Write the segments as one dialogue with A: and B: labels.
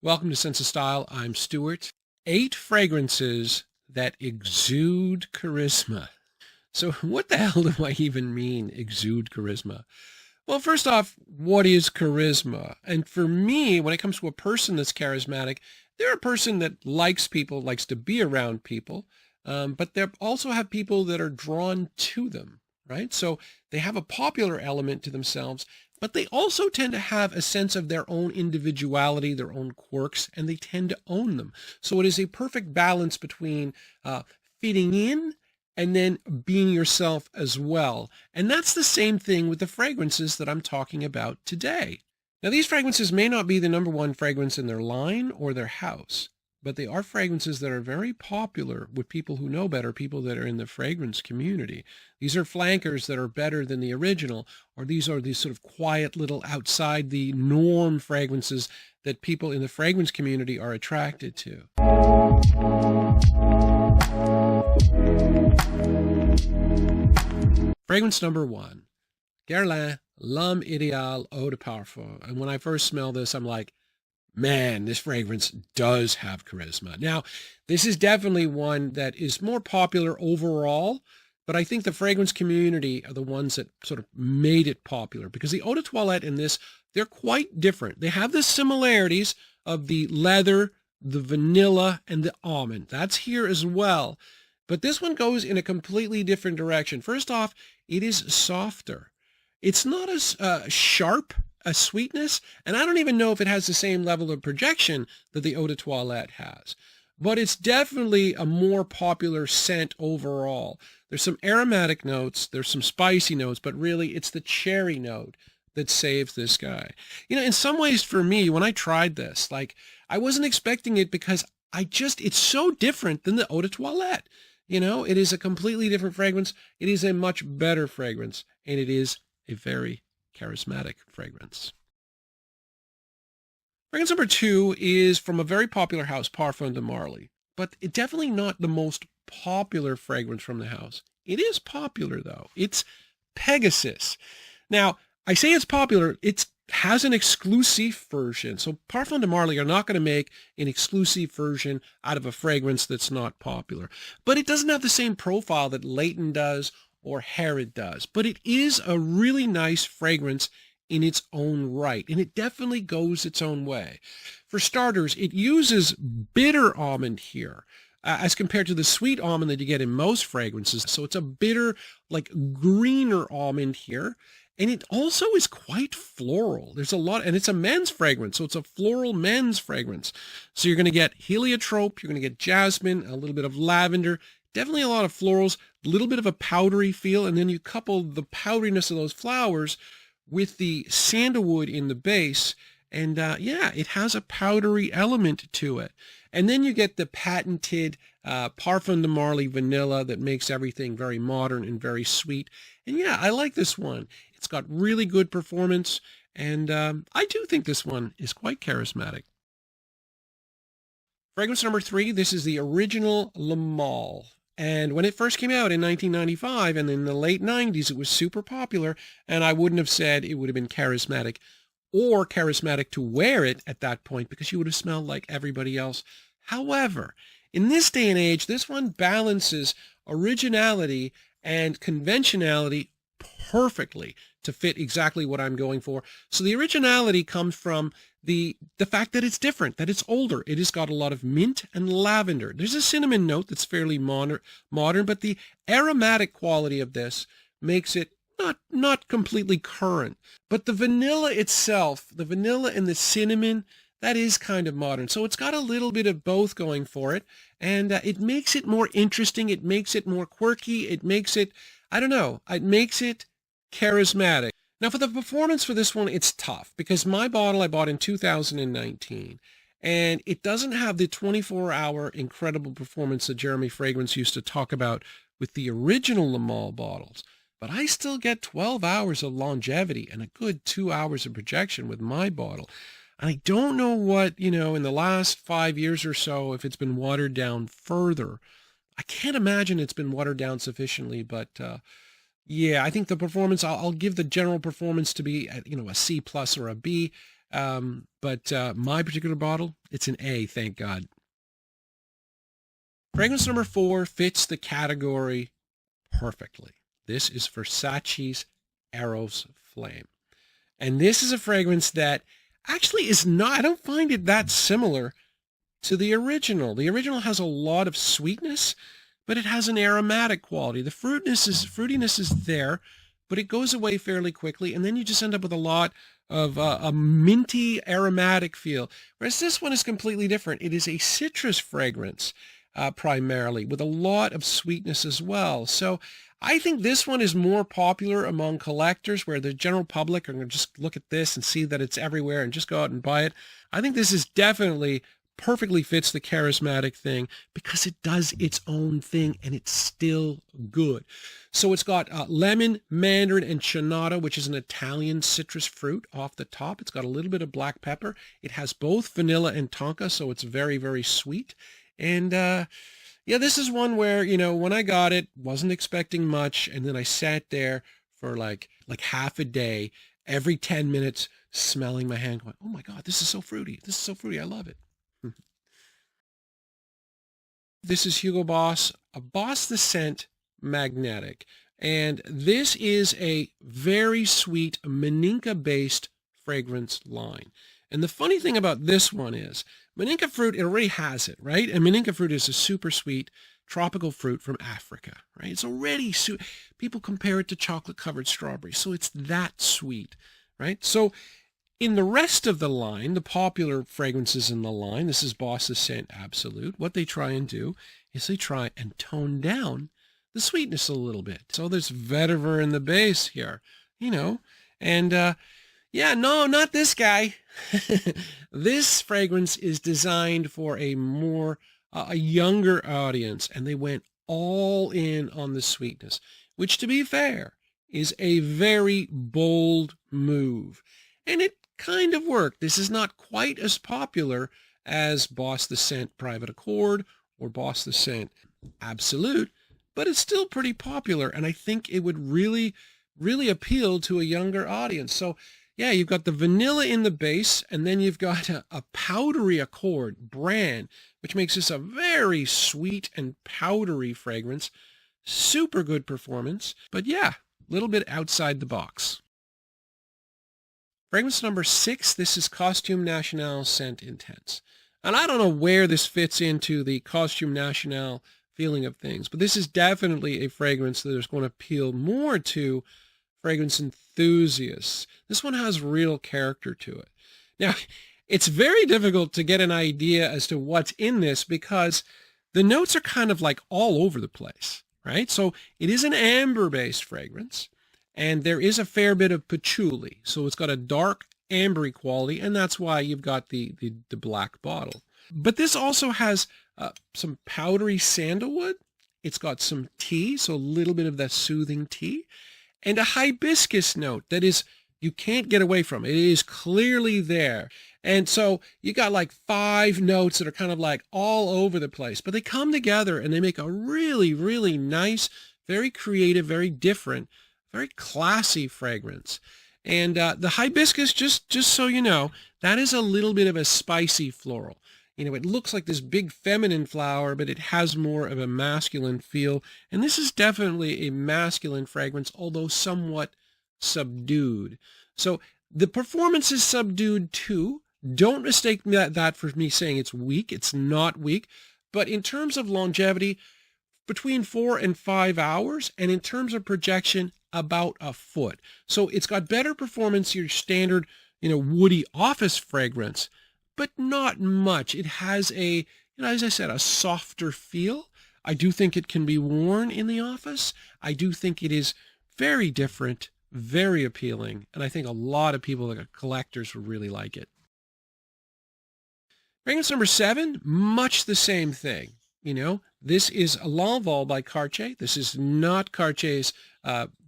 A: Welcome to Sense of Style. I'm Stuart. 8 fragrances that exude charisma. So what the hell do I even mean, exude charisma? Well, first off, what is charisma? And for me, when it comes to a person that's charismatic, they're a person that likes people, likes to be around people, but they also have people that are drawn to them, right? So they have a popular element to themselves, but they also tend to have a sense of their own individuality, their own quirks, and they tend to own them. So it is a perfect balance between fitting in and then being yourself as well. And that's the same thing with the fragrances that I'm talking about today. Now, these fragrances may not be the number one fragrance in their line or their house, but they are fragrances that are very popular with people who know better, people that are in the fragrance community. These are flankers that are better than the original, or these are these sort of quiet little outside the norm fragrances that people in the fragrance community are attracted to. Fragrance number 1, Guerlain L'Homme EDP Eau de Parfum. And when I first smell this, I'm like, man, this fragrance does have charisma. Now, this is definitely one that is more popular overall, but I think the fragrance community are the ones that sort of made it popular because the eau de toilette in this, they're quite different. They have the similarities of the leather, the vanilla, and the almond. That's here as well. But this one goes in a completely different direction. First off, it is softer. It's not as sharp a sweetness, and I don't even know if it has the same level of projection that the eau de toilette has. But it's definitely a more popular scent overall. There's some aromatic notes, there's some spicy notes, but really it's the cherry note that saves this guy. You know, in some ways for me, when I tried this, like, I wasn't expecting it because it's so different than the eau de toilette. You know, it is a completely different fragrance. It is a much better fragrance, and it is a very charismatic fragrance. Fragrance number 2 is from a very popular house, Parfums de Marly, but it's definitely not the most popular fragrance from the house. It is popular, though. It's Pegasus. Now, I say it's popular. It has an exclusive version. So Parfums de Marly are not going to make an exclusive version out of a fragrance that's not popular. But it doesn't have the same profile that Leighton does or Herod does. But it is a really nice fragrance in its own right, and it definitely goes its own way. For starters, it uses bitter almond here, as compared to the sweet almond that you get in most fragrances. So it's a bitter, like greener almond here. And it also is quite floral. There's a lot, and it's a men's fragrance, so it's a floral men's fragrance. So you're going to get heliotrope, you're going to get jasmine, a little bit of lavender, definitely a lot of florals, a little bit of a powdery feel, and then you couple the powderiness of those flowers with the sandalwood in the base, and yeah, it has a powdery element to it. And then you get the patented Parfums de Marly vanilla that makes everything very modern and very sweet. And yeah, I like this one. It's got really good performance, and I do think this one is quite charismatic. Fragrance number 3, this is the original Le Male. And when it first came out in 1995 and in the late 90s, it was super popular, and I wouldn't have said it would have been charismatic or charismatic to wear it at that point because you would have smelled like everybody else. However, in this day and age, this one balances originality and conventionality perfectly to fit exactly what I'm going for. So the originality comes from the fact that it's different, that it's older. It has got a lot of mint and lavender. There's a cinnamon note that's fairly modern, but the aromatic quality of this makes it not completely current. But the vanilla itself, the vanilla and the cinnamon, that is kind of modern. So it's got a little bit of both going for it, and it makes it more interesting. It makes it more quirky. It makes it, I don't know, it makes it charismatic. Now, for the performance for this one, it's tough because my bottle I bought in 2019, and it doesn't have the 24-hour incredible performance that Jeremy Fragrance used to talk about with the original Le Male bottles. But I still get 12 hours of longevity and a good 2 hours of projection with my bottle. And I don't know what, in the last 5 years or so, if it's been watered down further. I can't imagine it's been watered down sufficiently, but yeah, I think the performance, I'll give the general performance to be at, a C plus or a B. But my particular bottle, it's an A, thank God. Fragrance number 4 fits the category perfectly. This is Versace's Eros Flame. And this is a fragrance that actually is not, I don't find it that similar to the original. The original has a lot of sweetness, but it has an aromatic quality. The fruitiness is there, but it goes away fairly quickly, and then you just end up with a lot of a minty aromatic feel. Whereas this one is completely different. It is a citrus fragrance primarily, with a lot of sweetness as well. So I think this one is more popular among collectors, where the general public are going to just look at this and see that it's everywhere and just go out and buy it. I think this is definitely perfectly fits the charismatic thing because it does its own thing and it's still good. So it's got lemon, mandarin, and chinata, which is an Italian citrus fruit off the top. It's got a little bit of black pepper. It has both vanilla and tonka, so it's very, very sweet. And yeah, this is one where, you know, when I got it, wasn't expecting much, and then I sat there for like half a day, every 10 minutes, smelling my hand, going, oh my God, this is so fruity. This is so fruity. I love it. This is Hugo Boss, a Boss the Scent Magnetic. And this is a very sweet Maninka-based fragrance line. And the funny thing about this one is, Maninka fruit, it already has it, right? And Maninka fruit is a super sweet tropical fruit from Africa, right? It's already sweet. People compare it to chocolate-covered strawberries, so it's that sweet, right? So in the rest of the line, the popular fragrances in the line, this is Boss the Scent Absolute. What they try and do is they try and tone down the sweetness a little bit. So there's vetiver in the base here, you know, and yeah, no, not this guy. This fragrance is designed for a more, a younger audience, and they went all in on the sweetness, which, to be fair, is a very bold move. And it kind of worked. This is not quite as popular as Boss the Scent Private Accord or Boss the Scent Absolute, but it's still pretty popular, and I think it would really, really appeal to a younger audience. So yeah, you've got the vanilla in the base, and then you've got a powdery accord brand, which makes this a very sweet and powdery fragrance. Super good performance, but yeah, a little bit outside the box. Fragrance number 6, this is Costume National Scent Intense. And I don't know where this fits into the Costume National feeling of things, but this is definitely a fragrance that is going to appeal more to fragrance enthusiasts. This one has real character to it. Now, it's very difficult to get an idea as to what's in this because the notes are kind of like all over the place, right? So it is an amber-based fragrance, and there is a fair bit of patchouli. So it's got a dark ambery quality, and that's why you've got the black bottle. But this also has some powdery sandalwood. It's got some tea, so a little bit of that soothing tea, and a hibiscus note that is, you can't get away from. It is clearly there. And so you got like 5 notes that are kind of like all over the place, but they come together and they make a really, really nice, very creative, very different, very classy fragrance. And the hibiscus, just so you know, that is a little bit of a spicy floral. You know, it looks like this big feminine flower, but it has more of a masculine feel. And this is definitely a masculine fragrance, although somewhat subdued. So the performance is subdued too. Don't mistake that for me saying it's weak. It's not weak. But in terms of longevity, between 4 and 5 hours, and in terms of projection, about a foot. So it's got better performance, your standard, you know, woody office fragrance, but not much. It has a, you know, as I said, a softer feel. I do think it can be worn in the office. I do think it is very different, very appealing, and I think a lot of people, like collectors, would really like it. Fragrance number 7, much the same thing. You know, this is L'Envol by Cartier. This is not Cartier's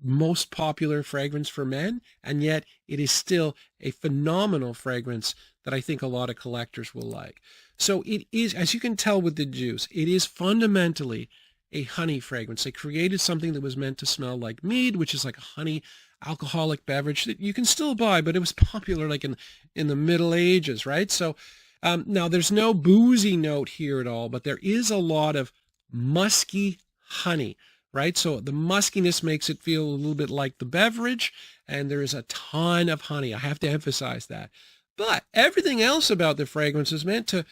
A: most popular fragrance for men, and yet it is still a phenomenal fragrance that I think a lot of collectors will like. So it is, as you can tell with the juice, it is fundamentally a honey fragrance. They created something that was meant to smell like mead, which is like a honey alcoholic beverage that you can still buy, but it was popular like in the Middle Ages, right? So now there's no boozy note here at all, but there is a lot of musky honey, right? So the muskiness makes it feel a little bit like the beverage, and there is a ton of honey. I have to emphasize that. But everything else about the fragrance is meant to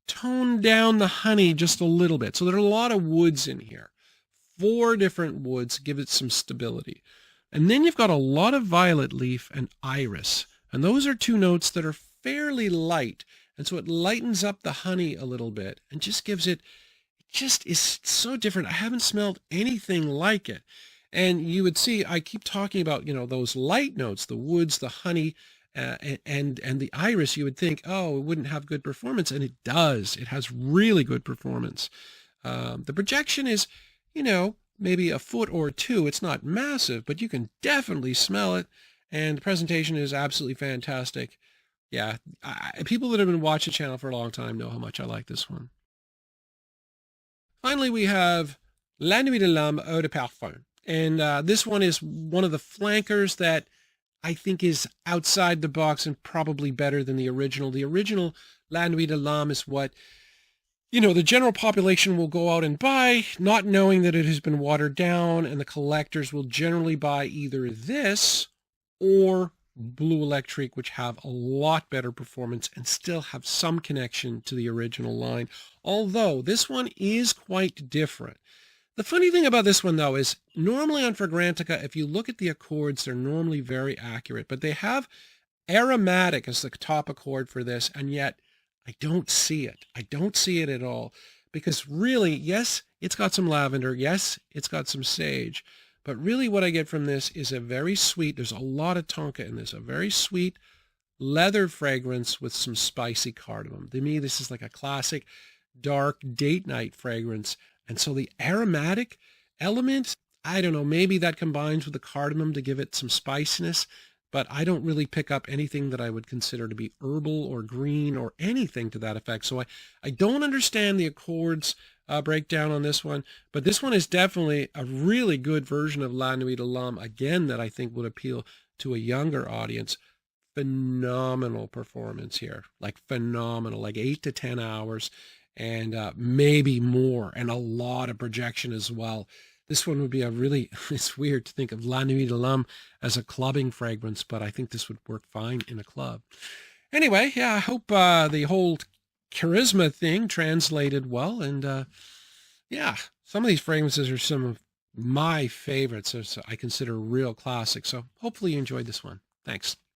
A: tone down the honey just a little bit. So there are a lot of woods in here. 4 different woods give it some stability. And then you've got a lot of violet leaf and iris. And those are 2 notes that are fairly light. And so it lightens up the honey a little bit and just gives it, just is so different. I haven't smelled anything like it. And you would see, I keep talking about, those light notes, the woods, the honey, and the iris. You would think, oh, it wouldn't have good performance. And it does. It has really good performance. The projection is, maybe a foot or 2. It's not massive, but you can definitely smell it. And the presentation is absolutely fantastic. Yeah, people that have been watching the channel for a long time know how much I like this one. Finally, we have La Nuit de L'Homme EDP. And this one is one of the flankers that I think is outside the box and probably better than the original. The original La Nuit de L'Homme is what, the general population will go out and buy, not knowing that it has been watered down, and the collectors will generally buy either this or Blue Electrique, which have a lot better performance and still have some connection to the original line, although this one is quite different. The funny thing about this one, though, is normally on Fragrantica, if you look at the accords, they're normally very accurate, but they have aromatic as the top accord for this, and yet I don't see it. I don't see it at all, because really, yes, it's got some lavender. Yes, it's got some sage. But really what I get from this is a very sweet, there's a lot of tonka in this, a very sweet leather fragrance with some spicy cardamom. To me, this is like a classic dark date night fragrance. And so the aromatic element, I don't know, maybe that combines with the cardamom to give it some spiciness, but I don't really pick up anything that I would consider to be herbal or green or anything to that effect. So I don't understand the accords breakdown on this one, but this one is definitely a really good version of La Nuit de L'Homme, again, that I think would appeal to a younger audience. Phenomenal performance here, like phenomenal, like 8 to 10 hours and maybe more, and a lot of projection as well. This one would be it's weird to think of La Nuit de L'Homme as a clubbing fragrance, but I think this would work fine in a club. Anyway, yeah, I hope the whole charisma thing translated well. And yeah, some of these fragrances are some of my favorites. So I consider real classics. So hopefully you enjoyed this one. Thanks.